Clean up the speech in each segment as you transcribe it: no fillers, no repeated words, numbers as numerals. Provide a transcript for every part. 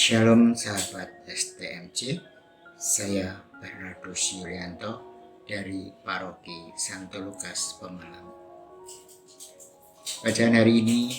Shalom sahabat STMC, saya Bernardus Yulianto dari Paroki Santo Lukas Pemalang. Bacaan hari ini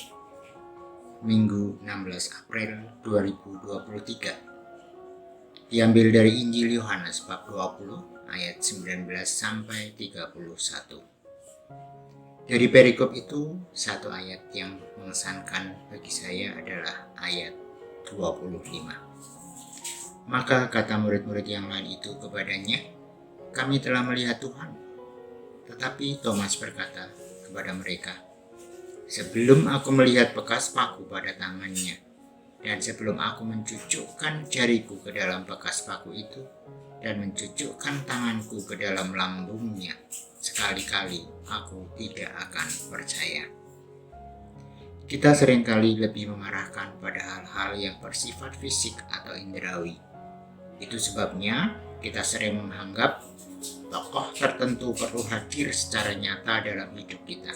Minggu 16 April 2023 diambil dari Injil Yohanes bab 20 ayat 19 sampai 31. Dari perikop itu, satu ayat yang mengesankan bagi saya adalah ayat 25. Maka kata murid-murid yang lain itu kepadanya, "Kami telah melihat Tuhan." Tetapi Thomas berkata kepada mereka, "Sebelum aku melihat bekas paku pada tangannya, dan sebelum aku mencucukkan jariku ke dalam bekas paku itu, dan mencucukkan tanganku ke dalam lambungnya, sekali-kali aku tidak akan percaya." Kita seringkali lebih mengarahkan pada hal-hal yang bersifat fisik atau indrawi. Itu sebabnya kita sering menganggap tokoh tertentu perlu hadir secara nyata dalam hidup kita.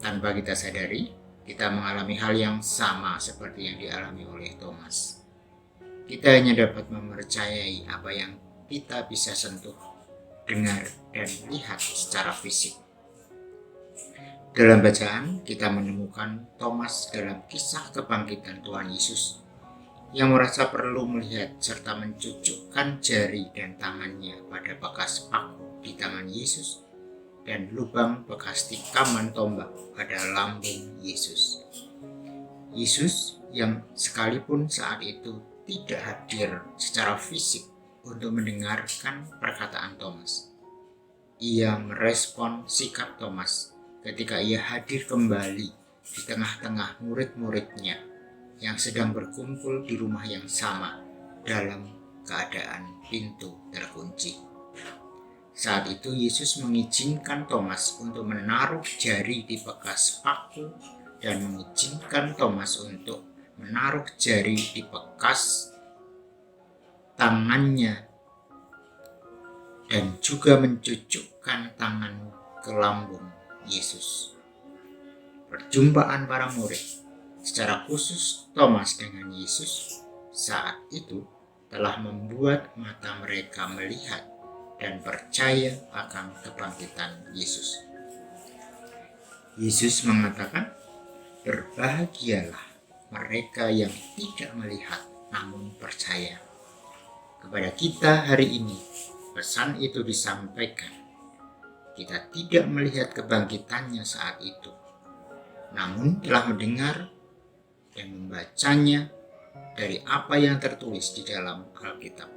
Tanpa kita sadari, kita mengalami hal yang sama seperti yang dialami oleh Thomas. Kita hanya dapat mempercayai apa yang kita bisa sentuh, dengar, dan lihat secara fisik. Dalam bacaan, kita menemukan Thomas dalam kisah kebangkitan Tuhan Yesus yang merasa perlu melihat serta mencucukkan jari dan tangannya pada bekas paku di tangan Yesus dan lubang bekas tikaman tombak pada lambung Yesus. Yesus yang sekalipun saat itu tidak hadir secara fisik untuk mendengarkan perkataan Thomas. Ia merespon sikap Thomas ketika ia hadir kembali di tengah-tengah murid-muridnya yang sedang berkumpul di rumah yang sama dalam keadaan pintu terkunci. Saat itu Yesus mengizinkan Thomas untuk menaruh jari di bekas paku dan mengizinkan Thomas untuk menaruh jari di bekas tangannya dan juga mencucukkan tangan ke lambung Yesus. Perjumpaan para murid, secara khusus Thomas dengan Yesus saat itu telah membuat mata mereka melihat dan percaya akan kebangkitan Yesus. Yesus mengatakan, "Berbahagialah mereka yang tidak melihat namun percaya." Kepada kita hari ini, pesan itu disampaikan. Kita tidak melihat kebangkitannya saat itu, namun telah mendengar dan membacanya dari apa yang tertulis di dalam Alkitab.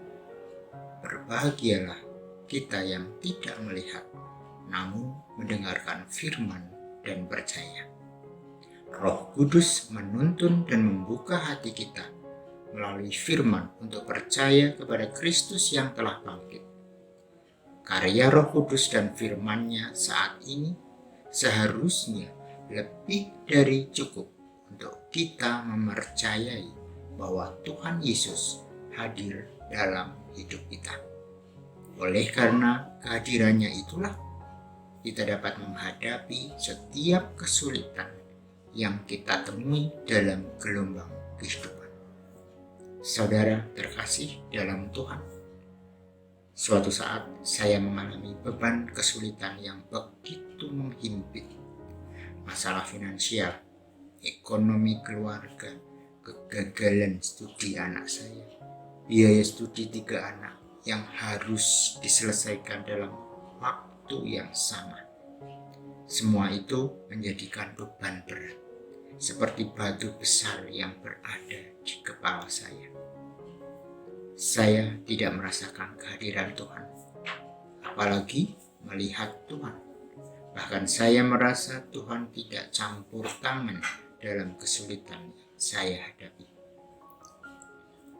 Berbahagialah kita yang tidak melihat, namun mendengarkan firman dan percaya. Roh Kudus menuntun dan membuka hati kita melalui firman untuk percaya kepada Kristus yang telah bangkit. Karya Roh Kudus dan firman-Nya saat ini seharusnya lebih dari cukup untuk kita mempercayai bahwa Tuhan Yesus hadir dalam hidup kita. Oleh karena kehadirannya itulah kita dapat menghadapi setiap kesulitan yang kita temui dalam gelombang kehidupan. Saudara terkasih dalam Tuhan, suatu saat saya mengalami beban kesulitan yang begitu menghimpit. Masalah finansial, ekonomi keluarga, kegagalan studi anak saya, biaya studi 3 anak yang harus diselesaikan dalam waktu yang sama. Semua itu menjadikan beban berat, seperti batu besar yang berada di kepala saya. Saya tidak merasakan kehadiran Tuhan, apalagi melihat Tuhan. Bahkan saya merasa Tuhan tidak campur tangan dalam kesulitan yang saya hadapi.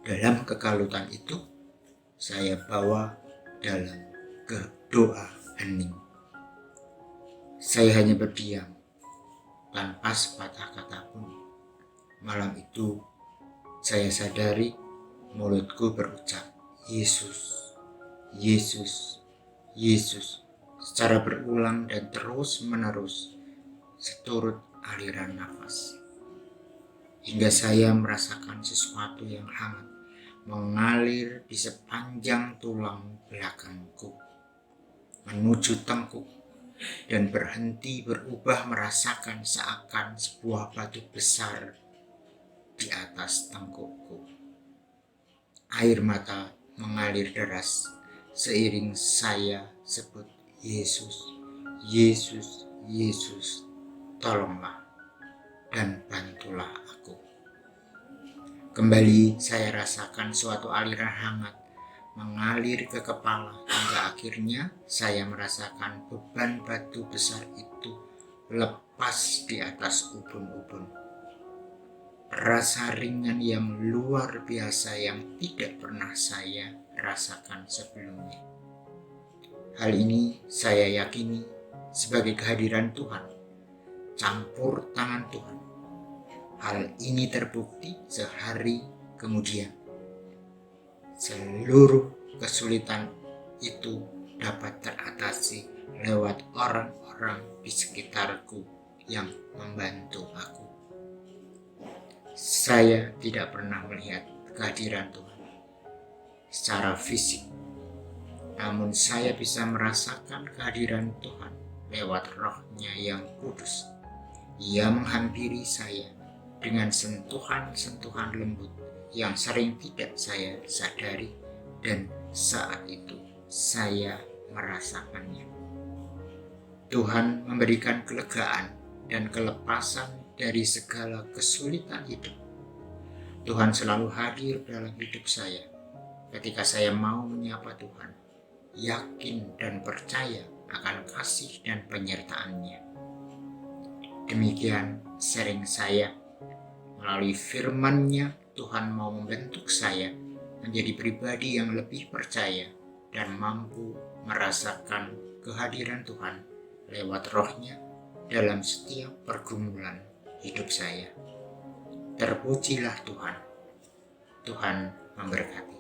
Dalam kekalutan itu, saya bawa dalam doa hening. Saya hanya berdiam, tanpa sepatah kata pun. Malam itu, saya sadari mulutku berucap, "Yesus, Yesus, Yesus," secara berulang dan terus-menerus seturut aliran nafas. hingga saya merasakan sesuatu yang hangat mengalir di sepanjang tulang belakangku, menuju tengkuk, dan berhenti berubah merasakan seakan sebuah batu besar di atas tengkukku. Air mata mengalir deras seiring saya sebut Yesus, Yesus, Yesus, tolonglah dan bantulah aku. Kembali saya rasakan suatu aliran hangat mengalir ke kepala hingga akhirnya saya merasakan beban batu besar itu lepas di atas ubun-ubun. Rasa ringan yang luar biasa yang tidak pernah saya rasakan sebelumnya. Hal ini saya yakini sebagai kehadiran Tuhan, campur tangan Tuhan. Hal ini terbukti sehari kemudian. Seluruh kesulitan itu dapat teratasi lewat orang-orang di sekitarku yang membantu aku. Saya tidak pernah melihat kehadiran Tuhan secara fisik, namun saya bisa merasakan kehadiran Tuhan lewat Roh-Nya yang kudus. Ia menghampiri saya dengan sentuhan-sentuhan lembut yang sering tidak saya sadari, dan saat itu saya merasakannya. Tuhan memberikan kelegaan dan kelepasan dari segala kesulitan hidup. Tuhan selalu hadir dalam hidup saya ketika saya mau menyapa Tuhan, yakin dan percaya akan kasih dan penyertaan-Nya. Demikian sharing saya. Melalui firman-Nya, Tuhan mau membentuk saya menjadi pribadi yang lebih percaya dan mampu merasakan kehadiran Tuhan lewat Roh-Nya dalam setiap pergumulan hidup saya. Terpujilah Tuhan. Tuhan memberkati.